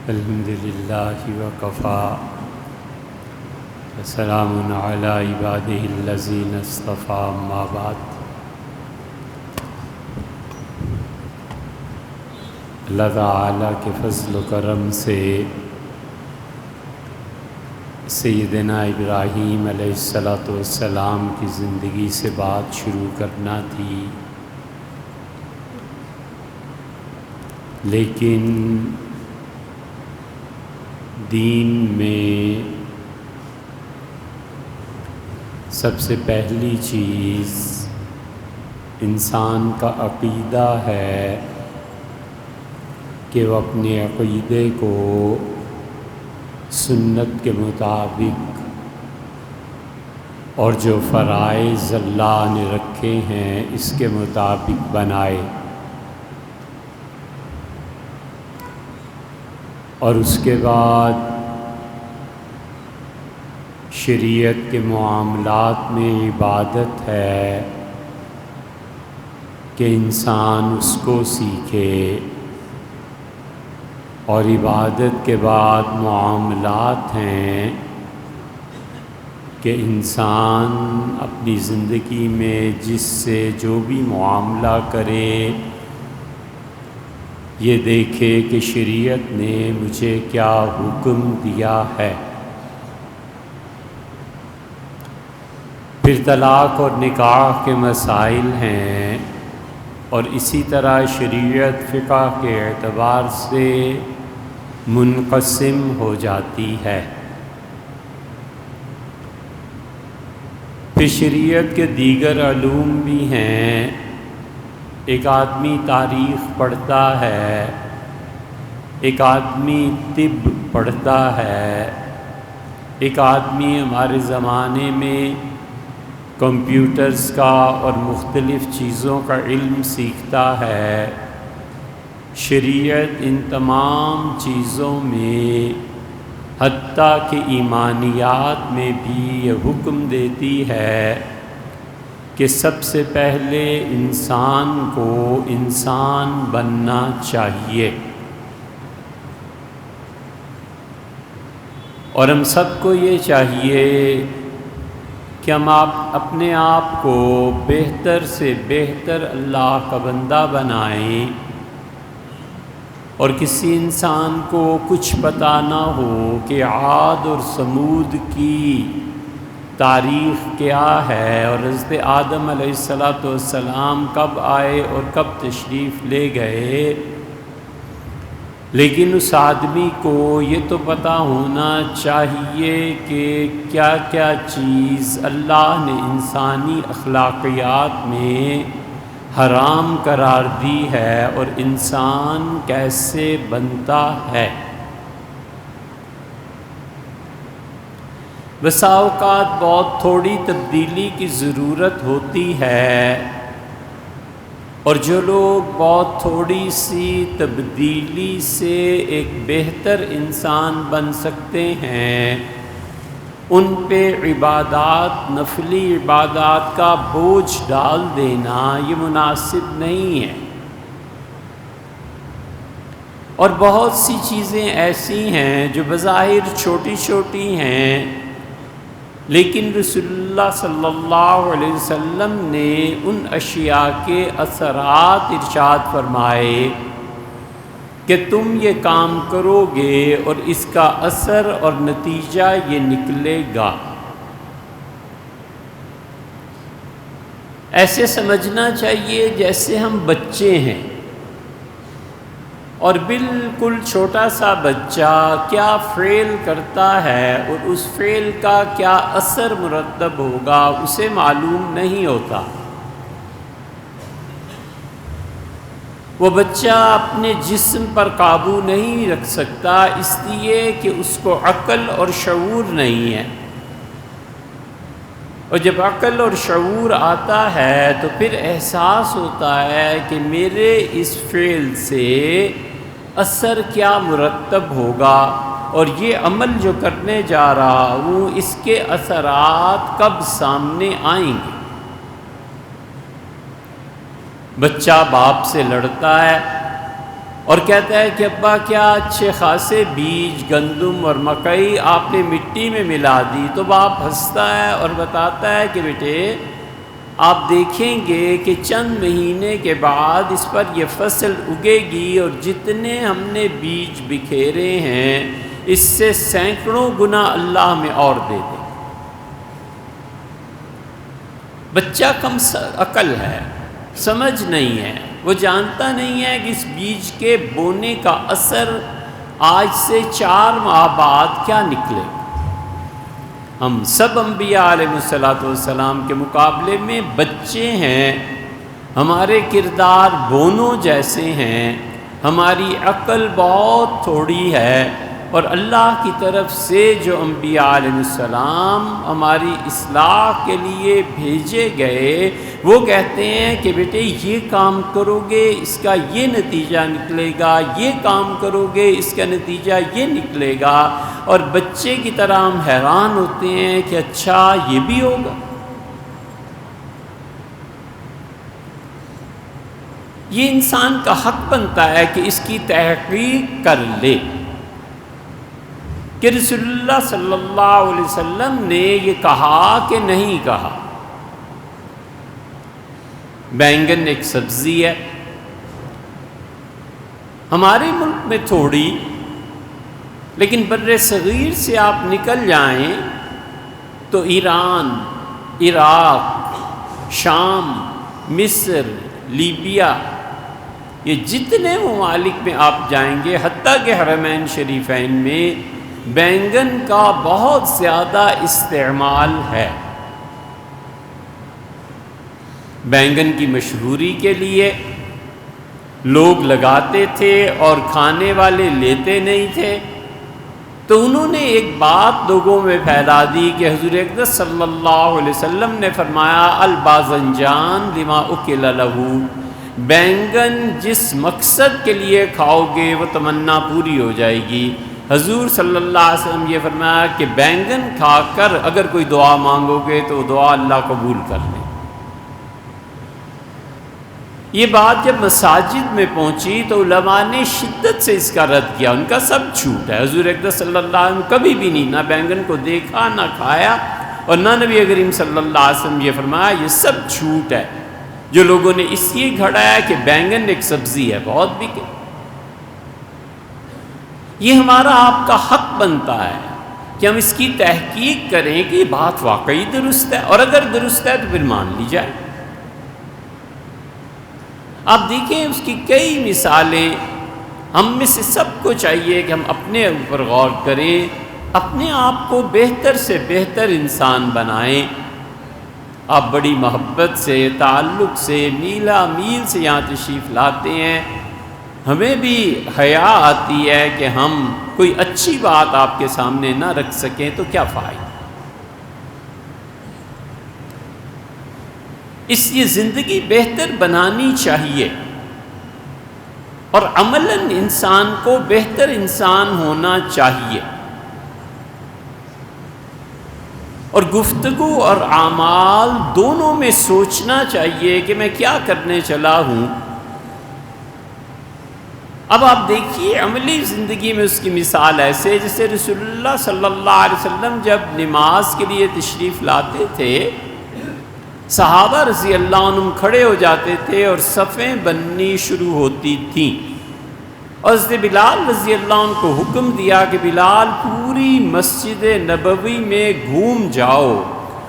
الحمد للہ وکفا وسلام علی عبادہ الذین اصطفیٰ اما بعد۔ اللہ تعالیٰ کے فضل و کرم سے سیدنا ابراہیم علیہ السلام کی زندگی سے بات شروع کرنا تھی، لیکن دین میں سب سے پہلی چیز انسان کا عقیدہ ہے کہ وہ اپنے عقیدے کو سنت کے مطابق اور جو فرائض اللہ نے رکھے ہیں اس کے مطابق بنائے، اور اس کے بعد شریعت کے معاملات میں عبادت ہے کہ انسان اس کو سیکھے، اور عبادت کے بعد معاملات ہیں کہ انسان اپنی زندگی میں جس سے جو بھی معاملہ کرے یہ دیکھے کہ شریعت نے مجھے کیا حکم دیا ہے۔ پھر طلاق اور نکاح کے مسائل ہیں، اور اسی طرح شریعت فقہ کے اعتبار سے منقسم ہو جاتی ہے۔ پھر شریعت کے دیگر علوم بھی ہیں۔ ایک آدمی تاریخ پڑھتا ہے، ایک آدمی طب پڑھتا ہے، ایک آدمی ہمارے زمانے میں کمپیوٹرز کا اور مختلف چیزوں کا علم سیکھتا ہے۔ شریعت ان تمام چیزوں میں حتیٰ کہ ایمانیات میں بھی یہ حکم دیتی ہے کہ سب سے پہلے انسان کو انسان بننا چاہیے، اور ہم سب کو یہ چاہیے کہ ہم اپنے آپ کو بہتر سے بہتر اللہ کا بندہ بنائیں، اور کسی انسان کو کچھ پتہ نہ ہو کہ عاد اور ثمود کی تاریخ کیا ہے، اور حضرت آدم علیہ السلام کب آئے اور کب تشریف لے گئے، لیکن اس آدمی کو یہ تو پتہ ہونا چاہیے کہ کیا کیا چیز اللہ نے انسانی اخلاقیات میں حرام قرار دی ہے اور انسان کیسے بنتا ہے۔ بسا اوقات بہت تھوڑی تبدیلی کی ضرورت ہوتی ہے، اور جو لوگ بہت تھوڑی سی تبدیلی سے ایک بہتر انسان بن سکتے ہیں ان پہ عبادات، نفلی عبادات کا بوجھ ڈال دینا یہ مناسب نہیں ہے۔ اور بہت سی چیزیں ایسی ہیں جو بظاہر چھوٹی چھوٹی ہیں، لیکن رسول اللہ صلی اللہ علیہ وسلم نے ان اشیاء کے اثرات ارشاد فرمائے کہ تم یہ کام کرو گے اور اس کا اثر اور نتیجہ یہ نکلے گا۔ ایسے سمجھنا چاہیے جیسے ہم بچے ہیں، اور بالکل چھوٹا سا بچہ کیا فعل کرتا ہے اور اس فعل کا کیا اثر مرتب ہوگا اسے معلوم نہیں ہوتا۔ وہ بچہ اپنے جسم پر قابو نہیں رکھ سکتا، اس لیے کہ اس کو عقل اور شعور نہیں ہے، اور جب عقل اور شعور آتا ہے تو پھر احساس ہوتا ہے کہ میرے اس فعل سے اثر کیا مرتب ہوگا، اور یہ عمل جو کرنے جا رہا ہوں اس کے اثرات کب سامنے آئیں گے۔ بچہ باپ سے لڑتا ہے، اور کہتا ہے کہ ابا کیا اچھے خاصے بیج گندم اور مکئی آپ نے مٹی میں ملا دی، تو باپ ہنستا ہے اور بتاتا ہے کہ بیٹے آپ دیکھیں گے کہ چند مہینے کے بعد اس پر یہ فصل اگے گی، اور جتنے ہم نے بیج بکھیرے ہیں اس سے سینکڑوں گنا اللہ ہمیں اور دے دے۔ بچہ کم عقل ہے، سمجھ نہیں ہے، وہ جانتا نہیں ہے کہ اس بیج کے بونے کا اثر آج سے 4 ماہ بعد کیا نکلے گا۔ ہم سب انبیاء علیہ السلام کے مقابلے میں بچے ہیں، ہمارے کردار بونوں جیسے ہیں، ہماری عقل بہت تھوڑی ہے، اور اللہ کی طرف سے جو انبیاء علیہ السلام ہماری اصلاح کے لیے بھیجے گئے، وہ کہتے ہیں کہ بیٹے یہ کام کرو گے اس کا یہ نتیجہ نکلے گا، یہ کام کرو گے اس کا نتیجہ یہ نکلے گا، اور بچے کی طرح ہم حیران ہوتے ہیں کہ اچھا یہ بھی ہوگا۔ یہ انسان کا حق بنتا ہے کہ اس کی تحقیق کر لے کہ رسول اللہ صلی اللہ علیہ وسلم نے یہ کہا کہ نہیں کہا۔ بینگن ایک سبزی ہے، ہمارے ملک میں تھوڑی، لیکن بر صغیر سے آپ نکل جائیں تو ایران، عراق، شام، مصر، لیبیا، یہ جتنے ممالک میں آپ جائیں گے، حتیٰ کہ حرمین شریفین میں بینگن کا بہت زیادہ استعمال ہے۔ بینگن کی مشہوری کے لیے لوگ لگاتے تھے اور کھانے والے لیتے نہیں تھے، تو انہوں نے ایک بات لوگوں میں پھیلا دی کہ حضور اقدس صلی اللہ علیہ وسلم نے فرمایا الباذنجان لما اکل لہ، بینگن جس مقصد کے لیے کھاؤ گے وہ تمنا پوری ہو جائے گی۔ حضور صلی اللہ علیہ وسلم یہ فرمایا کہ بینگن کھا کر اگر کوئی دعا مانگو گے تو دعا اللہ قبول کر لے۔ یہ بات جب مساجد میں پہنچی تو علماء نے شدت سے اس کا رد کیا، ان کا سب جھوٹ ہے۔ حضور اقدس صلی اللہ علیہ وسلم کبھی بھی نہیں، نہ بینگن کو دیکھا نہ کھایا، اور نہ نبی کریم صلی اللہ علیہ وسلم یہ فرمایا، یہ سب جھوٹ ہے جو لوگوں نے اس لیے گھڑایا کہ بینگن ایک سبزی ہے، بہت بکے۔ یہ ہمارا آپ کا حق بنتا ہے کہ ہم اس کی تحقیق کریں کہ یہ بات واقعی درست ہے، اور اگر درست ہے تو پھر مان لی جائے۔ آپ دیکھیں اس کی کئی مثالیں، ہم میں سے سب کو چاہیے کہ ہم اپنے اوپر غور کریں، اپنے آپ کو بہتر سے بہتر انسان بنائیں۔ آپ بڑی محبت سے، تعلق سے، میلا میل سے یہاں تشریف لاتے ہیں، ہمیں بھی حیا آتی ہے کہ ہم کوئی اچھی بات آپ کے سامنے نہ رکھ سکیں تو کیا فائدہ۔ اس لیے زندگی بہتر بنانی چاہیے، اور عملاً انسان کو بہتر انسان ہونا چاہیے، اور گفتگو اور اعمال دونوں میں سوچنا چاہیے کہ میں کیا کرنے چلا ہوں۔ اب آپ دیکھیے عملی زندگی میں اس کی مثال ایسے جیسے رسول اللہ صلی اللہ علیہ وسلم جب نماز کے لیے تشریف لاتے تھے، صحابہ رضی اللہ عنہم کھڑے ہو جاتے تھے اور صفیں بننی شروع ہوتی تھیں، اور حضرت بلال رضی اللہ عنہ کو حکم دیا کہ بلال پوری مسجد نبوی میں گھوم جاؤ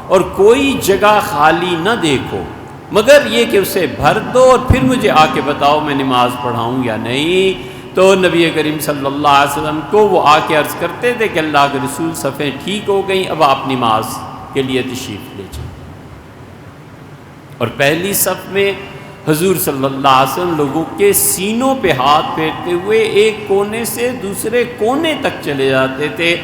اور کوئی جگہ خالی نہ دیکھو، مگر یہ کہ اسے بھر دو اور پھر مجھے آ کے بتاؤ میں نماز پڑھاؤں یا نہیں۔ تو نبی کریم صلی اللہ علیہ وسلم کو وہ آ کے عرض کرتے تھے کہ اللہ کے رسول صفیں ٹھیک ہو گئیں، اب آپ نماز کے لیے تشریف لے جائیں۔ اور پہلی صف میں حضور صلی اللہ علیہ وسلم لوگوں کے سینوں پہ ہاتھ پھیرتے ہوئے ایک کونے سے دوسرے کونے تک چلے جاتے تھے،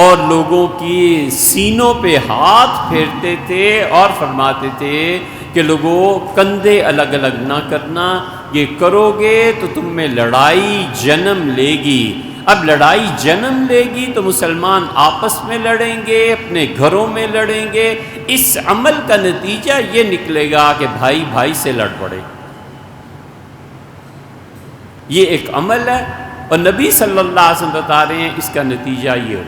اور لوگوں کی سینوں پہ ہاتھ پھیرتے تھے اور فرماتے تھے کہ لوگوں کندھے الگ الگ نہ کرنا، یہ کرو گے تو تم میں لڑائی جنم لے گی۔ اب لڑائی جنم لے گی تو مسلمان آپس میں لڑیں گے، اپنے گھروں میں لڑیں گے، اس عمل کا نتیجہ یہ نکلے گا کہ بھائی بھائی سے لڑ پڑے۔ یہ ایک عمل ہے، اور نبی صلی اللہ علیہ وسلم بتا رہے ہیں اس کا نتیجہ یہ ہو۔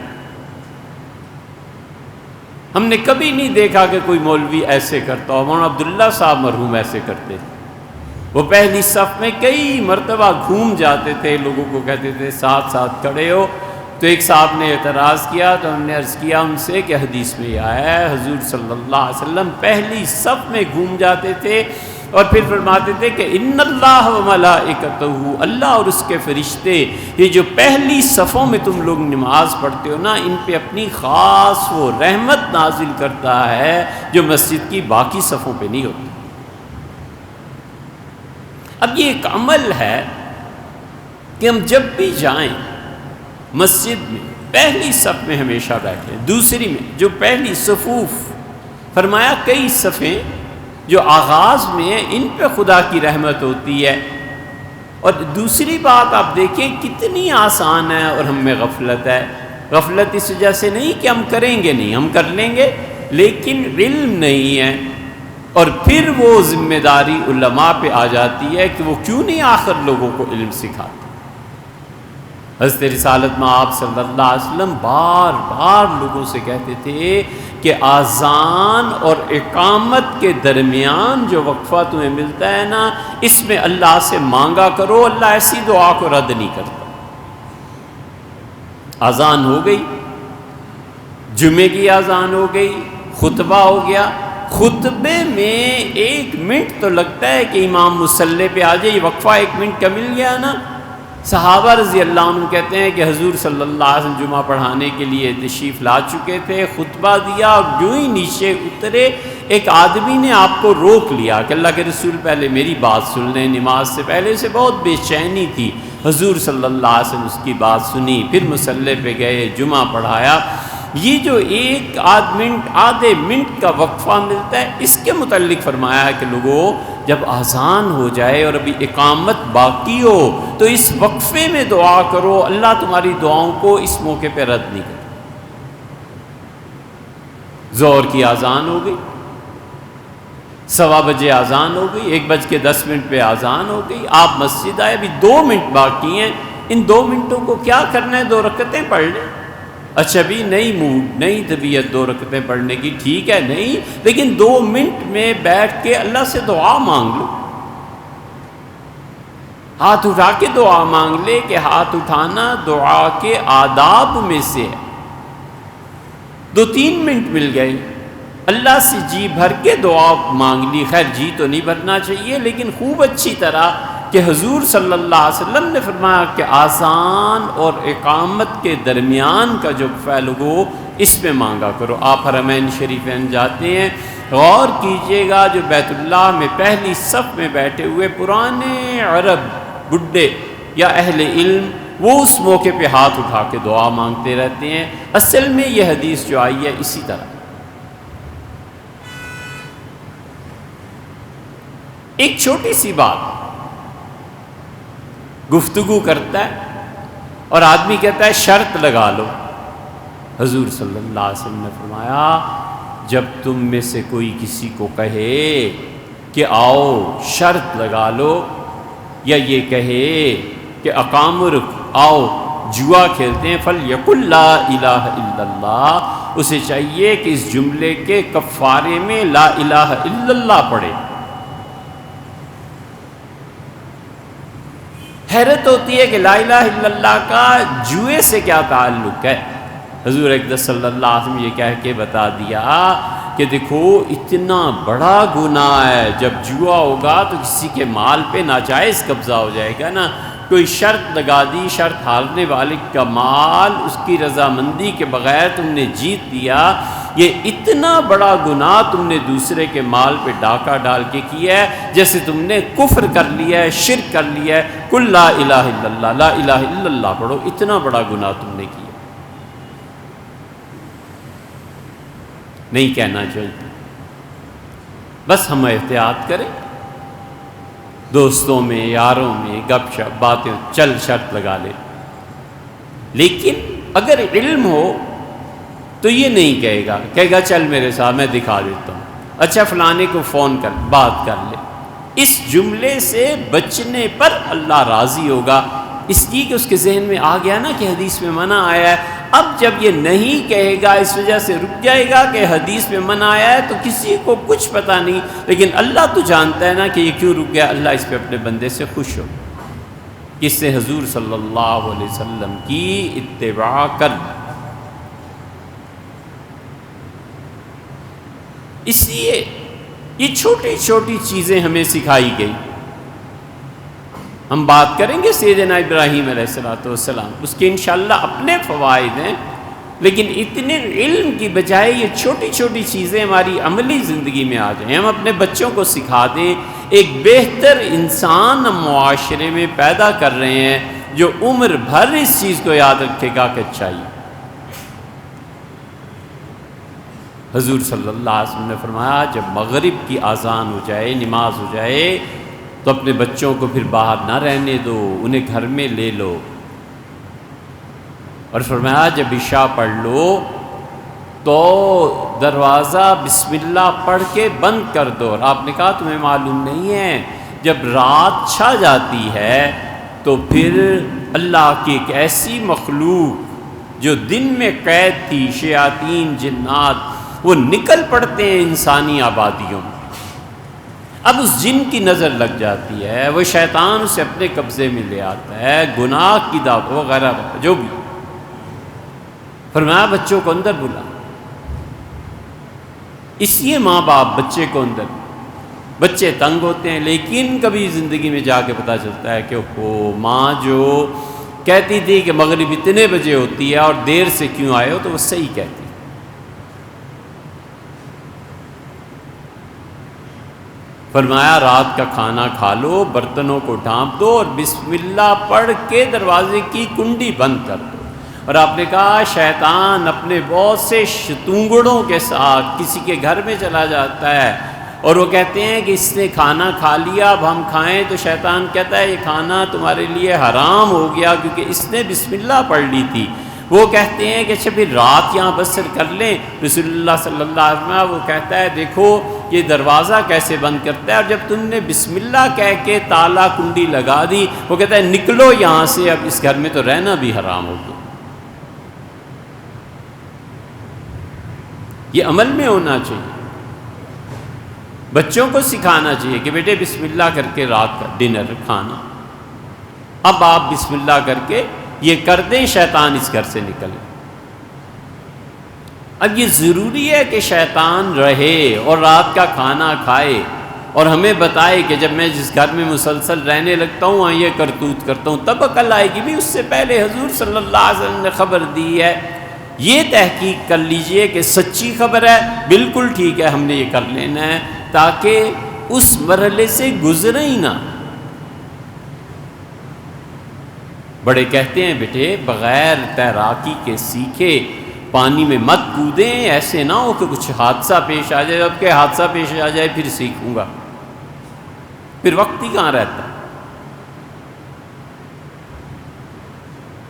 ہم نے کبھی نہیں دیکھا کہ کوئی مولوی ایسے کرتا ہو۔ مولانا عبداللہ صاحب مرحوم ایسے کرتے تھے، وہ پہلی صف میں کئی مرتبہ گھوم جاتے تھے، لوگوں کو کہتے تھے ساتھ ساتھ کھڑے ہو۔ تو ایک صاحب نے اعتراض کیا تو ہم نے عرض کیا ان سے کہ حدیث میں یہ آیا ہے حضور صلی اللہ علیہ وسلم پہلی صف میں گھوم جاتے تھے، اور پھر فرماتے تھے کہ ان اللہ و ملائکتہ، اللہ اور اس کے فرشتے یہ جو پہلی صفوں میں تم لوگ نماز پڑھتے ہو نا، ان پہ اپنی خاص وہ رحمت نازل کرتا ہے جو مسجد کی باقی صفوں پہ نہیں ہوتی۔ اب یہ ایک عمل ہے کہ ہم جب بھی جائیں مسجد میں پہلی صف میں ہمیشہ بیٹھیں، دوسری میں جو پہلی صفوف، فرمایا کئی صفیں جو آغاز میں ہیں ان پہ خدا کی رحمت ہوتی ہے۔ اور دوسری بات آپ دیکھیں کتنی آسان ہے اور ہم میں غفلت ہے۔ غفلت اس وجہ سے نہیں کہ ہم کریں گے نہیں، ہم کر لیں گے، لیکن علم نہیں ہے، اور پھر وہ ذمہ داری علماء پہ آ جاتی ہے کہ وہ کیوں نہیں آخر لوگوں کو علم سکھاتے۔ حضرت رسالت میں آپ صلی اللہ علیہ وسلم بار بار لوگوں سے کہتے تھے کہ آذان اور اقامت کے درمیان جو وقفہ تمہیں ملتا ہے نا، اس میں اللہ سے مانگا کرو، اللہ ایسی دعا کو رد نہیں کرتا۔ آذان ہو گئی، جمعے کی آذان ہو گئی، خطبہ ہو گیا، خطبے میں 1 منٹ تو لگتا ہے کہ امام مصلی پہ آ جائے، یہ وقفہ 1 منٹ کا مل گیا نا۔ صحابہ رضی اللہ عنہ کہتے ہیں کہ حضور صلی اللہ علیہ وسلم جمعہ پڑھانے کے لیے تشریف لا چکے تھے، خطبہ دیا، اور جو ہی نیچے اترے ایک آدمی نے آپ کو روک لیا کہ اللہ کے رسول پہلے میری بات سن لیں، نماز سے پہلے سے بہت بے چینی تھی۔ حضور صلی اللہ علیہ وسلم اس کی بات سنی، پھر مصلی پہ گئے، جمعہ پڑھایا۔ یہ جو 1 آدھ منٹ آدھے منٹ کا وقفہ ملتا ہے، اس کے متعلق فرمایا ہے کہ لوگوں جب آذان ہو جائے اور ابھی اقامت باقی ہو تو اس وقفے میں دعا کرو، اللہ تمہاری دعاؤں کو اس موقع پہ رد نہیں کرتا۔ ظہر کی آذان ہو گئی، 1:15 بجے آذان ہو گئی، 1:10 پہ آذان ہو گئی، آپ مسجد آئے، ابھی 2 منٹ باقی ہیں، ان 2 منٹوں کو کیا کرنا ہے؟ 2 رکعتیں پڑھ لیں۔ اچھا بھی نہیں موڈ، نہیں طبیعت 2 رکعتیں پڑھنے کی، ٹھیک ہے نہیں، لیکن 2 منٹ میں بیٹھ کے اللہ سے دعا مانگ لو۔ ہاتھ اٹھا کے دعا مانگ لے کہ ہاتھ اٹھانا دعا کے آداب میں سے ہے۔ 2-3 منٹ مل گئے، اللہ سے جی بھر کے دعا مانگ لی۔ خیر جی تو نہیں بھرنا چاہیے، لیکن خوب اچھی طرح کہ حضور صلی اللہ علیہ وسلم نے فرمایا کہ آذان اور اقامت کے درمیان کا جو فعل ہو اس میں مانگا کرو۔ آپ حرمین شریفین جاتے ہیں، غور کیجئے گا جو بیت اللہ میں پہلی صف میں بیٹھے ہوئے پرانے عرب بڈھے یا اہل علم، وہ اس موقع پہ ہاتھ اٹھا کے دعا مانگتے رہتے ہیں۔ اصل میں یہ حدیث جو آئی ہے اسی طرح ایک چھوٹی سی بات گفتگو کرتا ہے اور آدمی کہتا ہے شرط لگا لو۔ حضور صلی اللہ علیہ وسلم نے فرمایا جب تم میں سے کوئی کسی کو کہے کہ آؤ شرط لگا لو، یا یہ کہے کہ اقامر آؤ جوا کھیلتے ہیں، فَلْيَقُلْ لَا إِلَهَ إِلَّا اللَّهُ، اسے چاہیے کہ اس جملے کے کفارے میں لا الہ الا اللہ پڑھے۔ حیرت ہوتی ہے کہ لا الہ الا اللہ کا جوئے سے کیا تعلق ہے؟ حضور اقدس صلی اللہ علیہ وسلم یہ کہہ کے بتا دیا کہ دیکھو اتنا بڑا گناہ ہے، جب جوا ہوگا تو کسی کے مال پہ ناجائز قبضہ ہو جائے گا نا۔ کوئی شرط لگا دی، شرط ہارنے والے کا مال اس کی رضامندی کے بغیر تم نے جیت لیا، یہ اتنا بڑا گناہ تم نے دوسرے کے مال پہ ڈاکہ ڈال کے کیا ہے جیسے تم نے کفر کر لیا ہے، شرک کر لیا ہے۔ قل لا الہ الا اللہ، لا الہ الا اللہ پڑھو، اتنا بڑا گناہ تم نے کیا۔ نہیں کہنا چاہیے، بس ہم احتیاط کریں، دوستوں میں یاروں میں گپ شپ باتیں چل شرط لگا لے، لیکن اگر علم ہو تو یہ نہیں کہے گا، کہے گا چل میرے ساتھ میں دکھا دیتا ہوں، اچھا فلانے کو فون کر بات کر لے، اس جملے سے بچنے پر اللہ راضی ہوگا، اس لیے کہ اس کے ذہن میں آ گیا نا کہ حدیث میں منع آیا ہے۔ اب جب یہ نہیں کہے گا، اس وجہ سے رک جائے گا کہ حدیث میں منع آیا ہے، تو کسی کو کچھ پتہ نہیں، لیکن اللہ تو جانتا ہے نا کہ یہ کیوں رک گیا۔ اللہ اس پہ اپنے بندے سے خوش ہو، اس سے حضور صلی اللہ علیہ وسلم کی اتباع کر۔ اس لیے یہ چھوٹی چھوٹی چیزیں ہمیں سکھائی گئی۔ ہم بات کریں گے سیدنا ابراہیم علیہ السلام، اس کے انشاءاللہ اپنے فوائد ہیں، لیکن اتنے علم کی بجائے یہ چھوٹی چھوٹی چیزیں ہماری عملی زندگی میں آ جائیں، ہم اپنے بچوں کو سکھا دیں۔ ایک بہتر انسان ہم معاشرے میں پیدا کر رہے ہیں جو عمر بھر اس چیز کو یاد رکھے گا کہ اچھائی۔ حضور صلی اللہ علیہ وسلم نے فرمایا جب مغرب کی اذان ہو جائے، نماز ہو جائے، تو اپنے بچوں کو پھر باہر نہ رہنے دو، انہیں گھر میں لے لو، اور فرمایا جب عشاء پڑھ لو تو دروازہ بسم اللہ پڑھ کے بند کر دو۔ اور آپ نے کہا تمہیں معلوم نہیں ہے جب رات چھا جاتی ہے تو پھر اللہ کی ایک ایسی مخلوق جو دن میں قید تھی، شیاطین جنات، وہ نکل پڑتے ہیں انسانی آبادیوں میں۔ اب اس جن کی نظر لگ جاتی ہے، وہ شیطان اسے اپنے قبضے میں لے آتا ہے، گناہ کی دعوت وغیرہ جو بھی۔ فرمایا بچوں کو اندر بلا۔ اس لیے ماں باپ بچے کو اندر، بچے تنگ ہوتے ہیں، لیکن کبھی زندگی میں جا کے پتہ چلتا ہے کہ وہ ماں جو کہتی تھی کہ مغرب اتنے بجے ہوتی ہے اور دیر سے کیوں آئے ہو، تو وہ صحیح کہتی۔ فرمایا رات کا کھانا کھا لو، برتنوں کو ڈھانپ دو اور بسم اللہ پڑھ کے دروازے کی کنڈی بند کر دو۔ اور آپ نے کہا شیطان اپنے بہت سے شتونگڑوں کے ساتھ کسی کے گھر میں چلا جاتا ہے، اور وہ کہتے ہیں کہ اس نے کھانا کھا لیا، اب ہم کھائیں، تو شیطان کہتا ہے یہ کھانا تمہارے لیے حرام ہو گیا کیونکہ اس نے بسم اللہ پڑھ لی تھی۔ وہ کہتے ہیں کہ اچھا پھر رات یہاں بسر کر لیں۔ رسول اللہ صلی اللہ علیہ وسلم وہ کہتا ہے دیکھو یہ دروازہ کیسے بند کرتا ہے، اور جب تم نے بسم اللہ کہہ کے تالا کنڈی لگا دی، وہ کہتا ہے نکلو یہاں سے، اب اس گھر میں تو رہنا بھی حرام ہو گیا۔ یہ عمل میں ہونا چاہیے، بچوں کو سکھانا چاہیے کہ بیٹے بسم اللہ کر کے رات کا ڈنر کھانا۔ اب آپ بسم اللہ کر کے یہ کر دیں، شیطان اس گھر سے نکلے۔ اب یہ ضروری ہے کہ شیطان رہے اور رات کا کھانا کھائے اور ہمیں بتائے کہ جب میں جس گھر میں مسلسل رہنے لگتا ہوں وہاں یہ کرتوت کرتا ہوں، تب عقل آئے گی۔ بھی اس سے پہلے حضور صلی اللہ علیہ وسلم نے خبر دی ہے، یہ تحقیق کر لیجئے کہ سچی خبر ہے، بالکل ٹھیک ہے، ہم نے یہ کر لینا ہے تاکہ اس مرحلے سے گزرے ہی نہ۔ بڑے کہتے ہیں بیٹے بغیر تیراکی کے سیکھے پانی میں مت کودیں، ایسے نہ ہو کہ کچھ حادثہ پیش آ جائے، اب کہ حادثہ پیش آ جائے پھر سیکھوں گا، پھر وقت ہی کہاں رہتا۔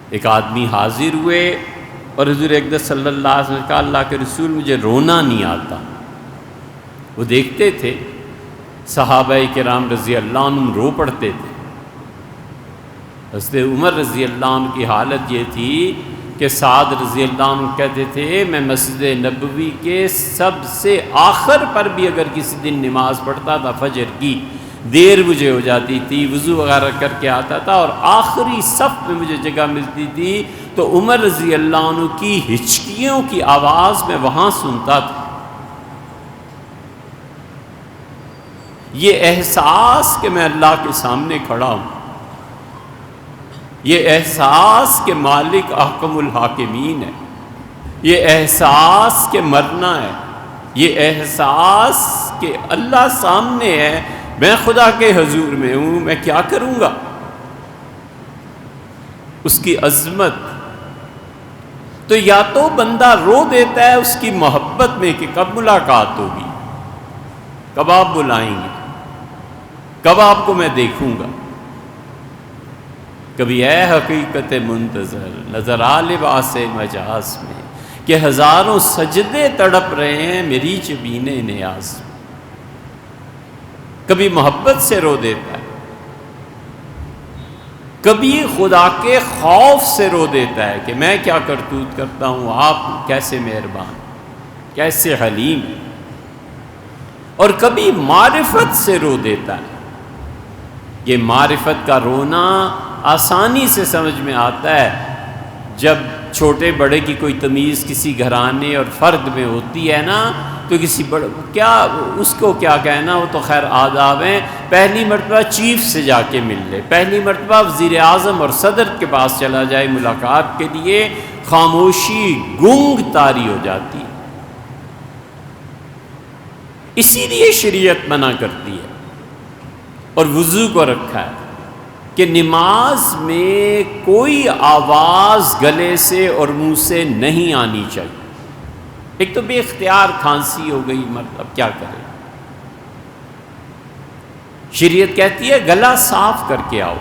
ایک آدمی حاضر ہوئے اور حضور اقدس صلی اللہ علیہ وسلم نے کہا اللہ کے رسول مجھے رونا نہیں آتا۔ وہ دیکھتے تھے صحابہ کرام رضی اللہ عنہ رو پڑتے تھے۔ حضرت عمر رضی اللہ عنہ کی حالت یہ تھی کہ سعد رضی اللہ عنہ کہتے تھے میں مسجد نبوی کے سب سے آخر پر بھی اگر کسی دن نماز پڑھتا تھا، فجر کی دیر مجھے ہو جاتی تھی، وضو وغیرہ کر کے آتا تھا اور آخری صف میں مجھے جگہ ملتی تھی، تو عمر رضی اللہ عنہ کی ہچکیوں کی آواز میں وہاں سنتا تھا۔ یہ احساس کہ میں اللہ کے سامنے کھڑا ہوں، یہ احساس کہ مالک احکم الحاکمین ہے، یہ احساس کہ مرنا ہے، یہ احساس کہ اللہ سامنے ہے، میں خدا کے حضور میں ہوں، میں کیا کروں گا، اس کی عظمت۔ تو یا تو بندہ رو دیتا ہے اس کی محبت میں کہ کب ملاقات ہوگی، کب آپ بلائیں گے، کب آپ کو میں دیکھوں گا، کبھی اے حقیقت منتظر نظر آ لباس مجاز میں کہ ہزاروں سجدے تڑپ رہے ہیں میری جبین نیاز۔ کبھی محبت سے رو دیتا ہے، کبھی خدا کے خوف سے رو دیتا ہے کہ میں کیا کرتوت کرتا ہوں، آپ کیسے مہربان، کیسے حلیم، اور کبھی معرفت سے رو دیتا ہے۔ یہ معرفت کا رونا آسانی سے سمجھ میں آتا ہے جب چھوٹے بڑے کی کوئی تمیز کسی گھرانے اور فرد میں ہوتی ہے نا، تو کسی بڑے کیا اس کو کیا کہنا، وہ تو خیر آداب ہیں، پہلی مرتبہ چیف سے جا کے مل لے، پہلی مرتبہ وزیر اعظم اور صدر کے پاس چلا جائے ملاقات کے لیے، خاموشی گونگ طاری ہو جاتی ہے۔ اسی لیے شریعت منع کرتی ہے اور وضو کو رکھا ہے کہ نماز میں کوئی آواز گلے سے اور منہ سے نہیں آنی چاہیے۔ ایک تو بے اختیار کھانسی ہو گئی، مطلب کیا کرے، شریعت کہتی ہے گلا صاف کر کے آؤ،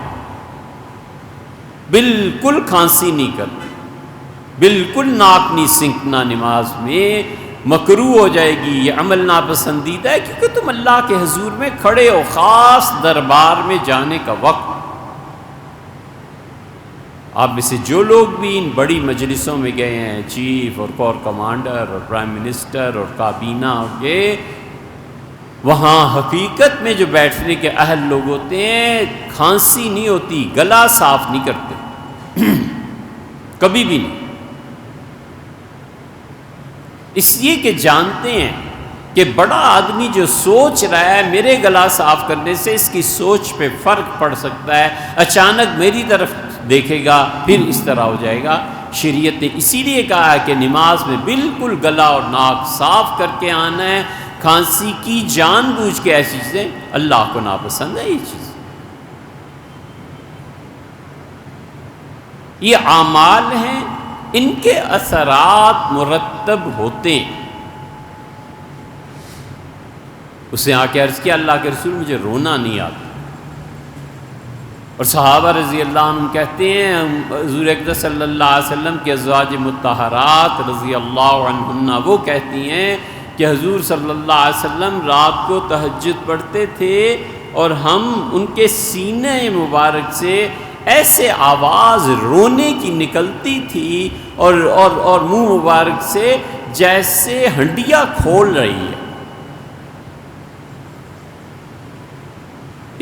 بالکل کھانسی نہیں کرنی، بالکل ناک نہیں سنکنا، نماز میں مکروہ ہو جائے گی، یہ عمل ناپسندیدہ ہے، کیونکہ تم اللہ کے حضور میں کھڑے ہو، خاص دربار میں جانے کا وقت۔ آپ میں سے جو لوگ بھی ان بڑی مجلسوں میں گئے ہیں، چیف اور کور کمانڈر اور پرائم منسٹر اور کابینہ کے، وہاں حقیقت میں جو بیٹھنے کے اہل لوگ ہوتے ہیں، کھانسی نہیں ہوتی، گلا صاف نہیں کرتے کبھی بھی نہیں، اس لیے کہ جانتے ہیں کہ بڑا آدمی جو سوچ رہا ہے میرے گلا صاف کرنے سے اس کی سوچ پہ فرق پڑ سکتا ہے، اچانک میری طرف دیکھے گا پھر اس طرح ہو جائے گا۔ شریعت نے اسی لیے کہا ہے کہ نماز میں بالکل گلا اور ناک صاف کر کے آنا ہے۔ کھانسی کی جان بوجھ کے ایسی چیزیں اللہ کو ناپسند ہے، یہ چیز، یہ اعمال ہیں، ان کے اثرات مرتب ہوتے ہیں۔ اس نے آ کے عرض کیا اللہ کے رسول مجھے رونا نہیں آتا، اور صحابہ رضی اللہ عنہ کہتے ہیں حضور اقدس صلی اللہ علیہ وسلم کے ازواج مطہرات رضی اللہ عنہن وہ کہتی ہیں کہ حضور صلی اللہ علیہ وسلم رات کو تہجد پڑھتے تھے اور ہم ان کے سینے مبارک سے ایسے آواز رونے کی نکلتی تھی اور منہ مبارک سے جیسے ہنڈیا کھول رہی ہے،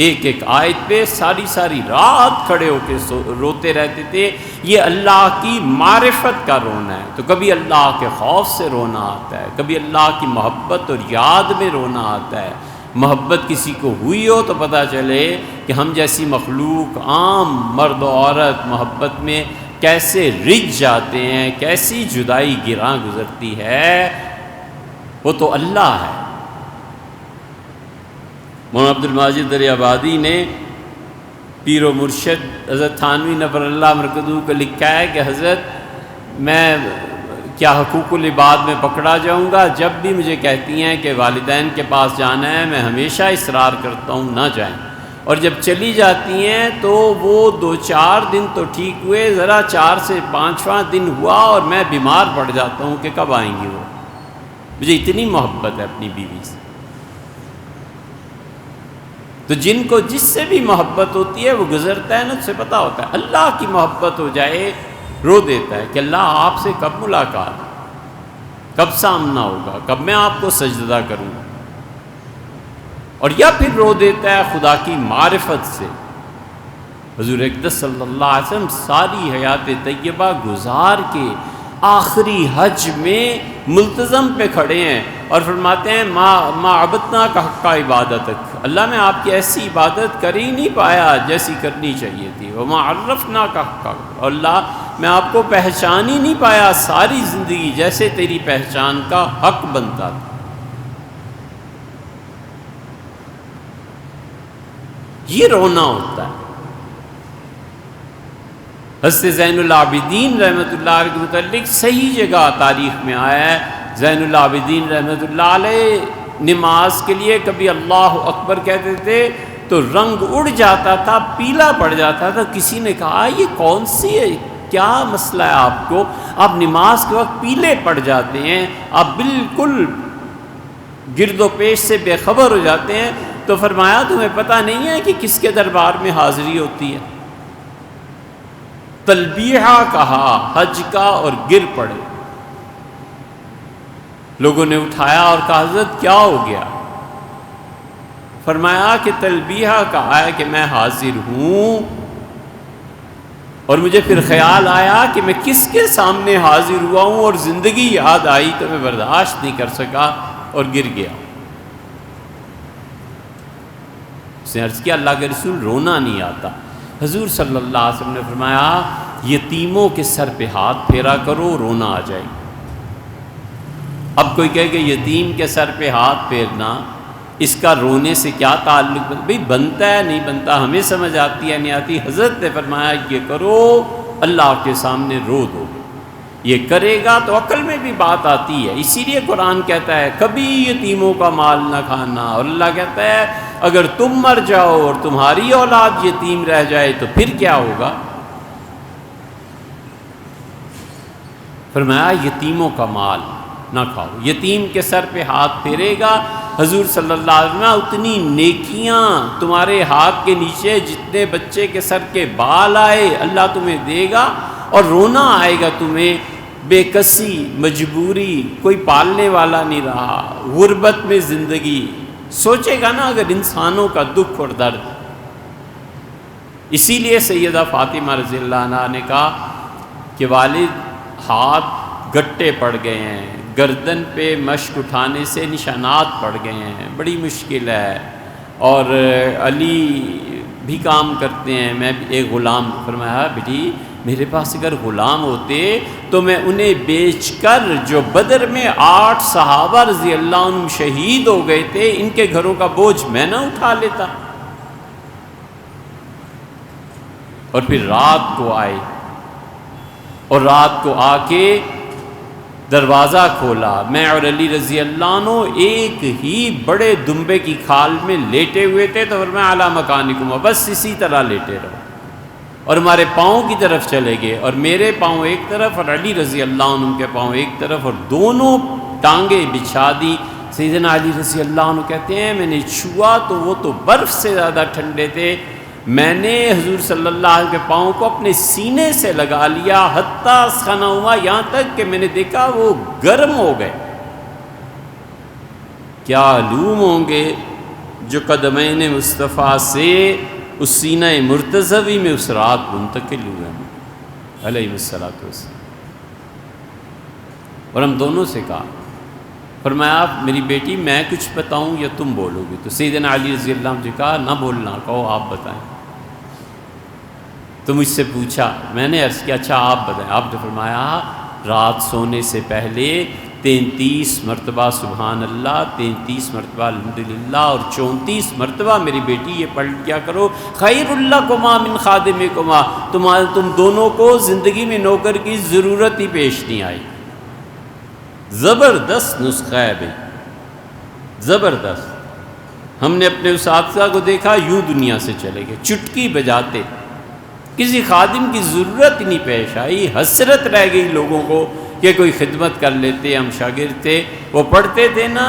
ایک ایک آیت پہ ساری رات کھڑے ہو کے روتے رہتے تھے۔ یہ اللہ کی معرفت کا رونا ہے، تو کبھی اللہ کے خوف سے رونا آتا ہے، کبھی اللہ کی محبت اور یاد میں رونا آتا ہے۔ محبت کسی کو ہوئی ہو تو پتہ چلے کہ ہم جیسی مخلوق، عام مرد و عورت محبت میں کیسے رجھ جاتے ہیں، کیسی جدائی گراں گزرتی ہے، وہ تو اللہ ہے۔ مولانا عبد الماجد دریابادی نے پیر و مرشد حضرت تھانوی نور اللہ مرکزو کو لکھا ہے کہ حضرت میں کیا حقوق العباد میں پکڑا جاؤں گا، جب بھی مجھے کہتی ہیں کہ والدین کے پاس جانا ہے میں ہمیشہ اصرار کرتا ہوں نہ جائیں، اور جب چلی جاتی ہیں تو وہ 2-4 دن تو ٹھیک ہوئے، ذرا 4 سے 5واں دن ہوا اور میں بیمار پڑ جاتا ہوں کہ کب آئیں گی وہ۔ مجھے اتنی محبت ہے اپنی بیوی سے۔ تو جن کو جس سے بھی محبت ہوتی ہے وہ گزرتا ہے نا، اس سے پتہ ہوتا ہے۔ اللہ کی محبت ہو جائے رو دیتا ہے کہ اللہ آپ سے کب ملاقات، کب سامنا ہوگا، کب میں آپ کو سجدہ کروں گا، اور یا پھر رو دیتا ہے خدا کی معرفت سے۔ حضور اقدس صلی اللہ علیہ وسلم ساری حیات طیبہ گزار کے آخری حج میں ملتزم پہ کھڑے ہیں اور فرماتے ہیں ما عبدنا کا حق کا عبادتک، اللہ میں آپ کی ایسی عبادت کر ہی نہیں پایا جیسی کرنی چاہیے تھی، وما عرفنا کا حق کا، اللہ میں آپ کو پہچان ہی نہیں پایا ساری زندگی جیسے تیری پہچان کا حق بنتا تھا۔ یہ رونا ہوتا ہے۔ حضرت زین العابدین رحمۃ اللہ علیہ کے متعلق صحیح جگہ تاریخ میں آیا ہے، زین العابدین رحمۃ اللہ علیہ نماز کے لیے کبھی اللہ اکبر کہتے تھے تو رنگ اڑ جاتا تھا، پیلا پڑ جاتا تھا۔ کسی نے کہا یہ کون سی ہے، کیا مسئلہ ہے آپ کو، آپ نماز کے وقت پیلے پڑ جاتے ہیں، آپ بالکل گرد و پیش سے بے خبر ہو جاتے ہیں۔ تو فرمایا تمہیں پتہ نہیں ہے کہ کس کے دربار میں حاضری ہوتی ہے؟ تلبیہ کہا حج کا اور گر پڑے۔ لوگوں نے اٹھایا اور کہا حضرت کیا ہو گیا؟ فرمایا کہ تلبیہ کہا ہے کہ میں حاضر ہوں، اور مجھے پھر خیال آیا کہ میں کس کے سامنے حاضر ہوا ہوں، اور زندگی یاد آئی تو میں برداشت نہیں کر سکا اور گر گیا۔ اس نے عرض کیا اللہ کے رسول رونا نہیں آتا؟ حضور صلی اللہ علیہ وسلم نے فرمایا یتیموں کے سر پہ ہاتھ پھیرا کرو، رونا آ جائے گا۔ اب کوئی کہے کہ یتیم کے سر پہ ہاتھ پھیرنا اس کا رونے سے کیا تعلق؟ بھئی بنتا ہے نہیں بنتا، ہمیں سمجھ آتی ہے نہیں آتی۔ حضرت نے فرمایا یہ کرو، اللہ کے سامنے رو دو، یہ کرے گا تو عقل میں بھی بات آتی ہے۔ اسی لیے قرآن کہتا ہے کبھی یتیموں کا مال نہ کھانا، اور اللہ کہتا ہے اگر تم مر جاؤ اور تمہاری اولاد یتیم رہ جائے تو پھر کیا ہوگا؟ فرمایا یتیموں کا مال نہ کھاؤ، یتیم کے سر پہ ہاتھ پھیرے گا حضور صلی اللہ علیہ وسلم اتنی نیکیاں تمہارے ہاتھ کے نیچے جتنے بچے کے سر کے بال آئے اللہ تمہیں دے گا، اور رونا آئے گا تمہیں، بے کسی، مجبوری، کوئی پالنے والا نہیں رہا، غربت میں زندگی۔ سوچے گا نا اگر انسانوں کا دکھ اور درد۔ اسی لیے سیدہ فاطمہ رضی اللہ عنہا نے کہا کہ والد ہاتھ گٹے پڑ گئے ہیں، گردن پہ مشک اٹھانے سے نشانات پڑ گئے ہیں، بڑی مشکل ہے، اور علی بھی کام کرتے ہیں، میں بھی ایک غلام۔ فرمایا بیٹی میرے پاس اگر غلام ہوتے تو میں انہیں بیچ کر، جو بدر میں 8 صحابہ رضی اللہ عنہم شہید ہو گئے تھے، ان کے گھروں کا بوجھ میں نہ اٹھا لیتا۔ اور پھر رات کو آئے، اور رات کو آ کے دروازہ کھولا، میں اور علی رضی اللہ عنہ ایک ہی بڑے دمبے کی کھال میں لیٹے ہوئے تھے، تو فرمایا اعلیٰ مکانکم، بس اسی طرح لیٹے رہو، اور ہمارے پاؤں کی طرف چلے گئے، اور میرے پاؤں ایک طرف اور علی رضی اللہ عنہ کے پاؤں ایک طرف، اور دونوں ٹانگیں بچھا دی۔ سیدنا علی رضی اللہ عنہ کہتے ہیں میں نے چھوا تو وہ تو برف سے زیادہ ٹھنڈے تھے، میں نے حضور صلی اللہ علیہ وسلم کے پاؤں کو اپنے سینے سے لگا لیا، حتیٰ سخن ہوا، یہاں تک کہ میں نے دیکھا وہ گرم ہو گئے۔ کیا علوم ہوں گے جو قدمین مصطفیٰ سے اس سینہ مرتضوی میں اس رات منتقل ہوئے ہیں علیہ الصلوۃ والسلام۔ اور ہم دونوں سے کہا، فرمایا آپ میری بیٹی میں کچھ بتاؤں یا تم بولو گے؟ تو سیدنا علی رضی اللہ عنہ نے کہا نہ بولنا، کہو آپ بتائیں۔ تو مجھ سے پوچھا، میں نے عرض کیا اچھا آپ بتائیں۔ آپ نے فرمایا رات سونے سے پہلے 33 مرتبہ سبحان اللہ، 33 مرتبہ الحمدللہ، اور 34 مرتبہ میری بیٹی یہ پڑھ لیا کرو، خیر لکما من خادمکما، تم دونوں کو زندگی میں نوکر کی ضرورت ہی پیش نہیں آئی۔ زبردست نسخہ ہے بھائی، زبردست۔ ہم نے اپنے اساتذہ کو دیکھا یوں دنیا سے چلے گئے، چٹکی بجاتے، کسی خادم کی ضرورت ہی نہیں پیش آئی، حسرت رہ گئی لوگوں کو کہ کوئی خدمت کر لیتے۔ ہم شاگرد تھے، وہ پڑھتے تھے نا،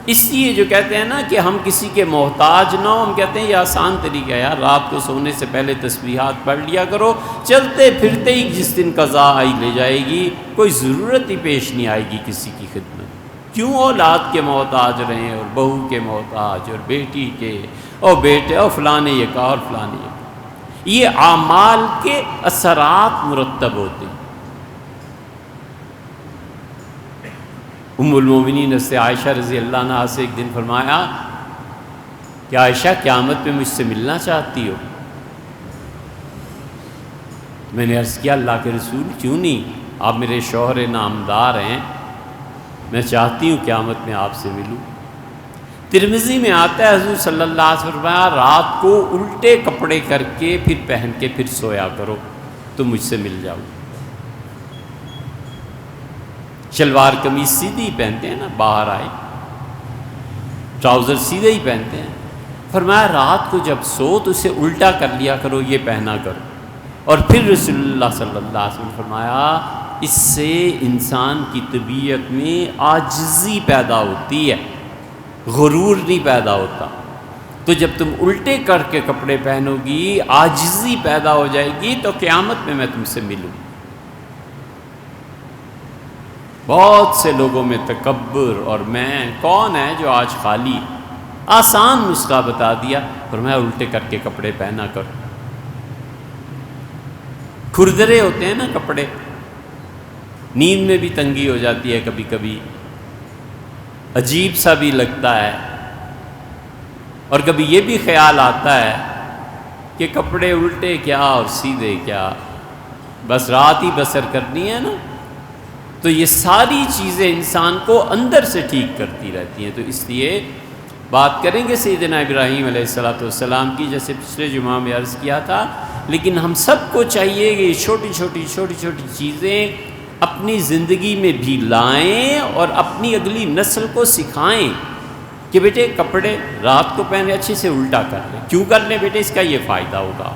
اس لیے جو کہتے ہیں نا کہ ہم کسی کے محتاج نہ ہو، ہم کہتے ہیں یہ آسان طریقہ ہے یار، رات کو سونے سے پہلے تسبیحات پڑھ لیا کرو، چلتے پھرتے ہی جس دن قضا آئی لے جائے گی، کوئی ضرورت ہی پیش نہیں آئے گی کسی کی خدمت۔ کیوں اولاد کے محتاج رہیں، اور بہو کے محتاج، اور بیٹی کے، اور بیٹے، اور فلانے یہ کہا اور فلانے یہ کہا۔ یہ اعمال کے اثرات مرتب ہوتے ہیں۔ ام المومنین حضرت عائشہ رضی اللہ عنہا سے ایک دن فرمایا کہ عائشہ قیامت میں مجھ سے ملنا چاہتی ہو؟ میں نے عرض کیا اللہ کے رسول کیوں نہیں، آپ میرے شوہر نامدار ہیں، میں چاہتی ہوں قیامت میں آپ سے ملوں۔ ترمذی میں آتا ہے حضور صلی اللہ علیہ وسلم فرمایا رات کو الٹے کپڑے کر کے پھر پہن کے پھر سویا کرو تو مجھ سے مل جاؤ۔ شلوار قمیص سیدھی پہنتے ہیں نا، باہر آئے ٹراؤزر سیدھے ہی پہنتے ہیں، فرمایا رات کو جب سو تو اسے الٹا کر لیا کرو، یہ پہنا کرو۔ اور پھر رسول اللہ صلی اللہ علیہ وسلم فرمایا اس سے انسان کی طبیعت میں عاجزی پیدا ہوتی ہے، غرور نہیں پیدا ہوتا۔ تو جب تم الٹے کر کے کپڑے پہنو گی، عاجزی پیدا ہو جائے گی، تو قیامت میں تم سے ملوں۔ بہت سے لوگوں میں تکبر، اور میں کون ہے جو آج خالی؟ آسان نسخہ بتا دیا، فرمایا الٹے کر کے کپڑے پہنا کر۔ کھردرے ہوتے ہیں نا کپڑے، نیند میں بھی تنگی ہو جاتی ہے کبھی کبھی، عجیب سا بھی لگتا ہے، اور کبھی یہ بھی خیال آتا ہے کہ کپڑے الٹے کیا اور سیدھے کیا، بس رات ہی بسر کرنی ہے نا۔ تو یہ ساری چیزیں انسان کو اندر سے ٹھیک کرتی رہتی ہیں۔ تو اس لیے بات کریں گے سیدنا ابراہیم علیہ السلام کی، جیسے پچھلے جمعہ میں عرض کیا تھا، لیکن ہم سب کو چاہیے کہ یہ چھوٹی چھوٹی چیزیں اپنی زندگی میں بھی لائیں اور اپنی اگلی نسل کو سکھائیں کہ بیٹے کپڑے رات کو پہنے اچھے سے الٹا کر لیں۔ کیوں کر لیں بیٹے؟ اس کا یہ فائدہ ہوگا،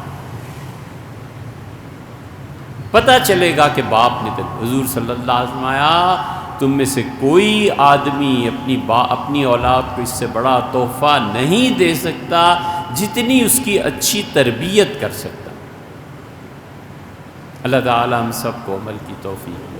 پتہ چلے گا کہ باپ نے حضور صلی اللہ علیہ وسلم آیا، تم میں سے کوئی آدمی اپنی اولاد کو اس سے بڑا تحفہ نہیں دے سکتا جتنی اس کی اچھی تربیت کر سکتا۔ اللہ تعالی ہم سب کو عمل کی توفیق دے۔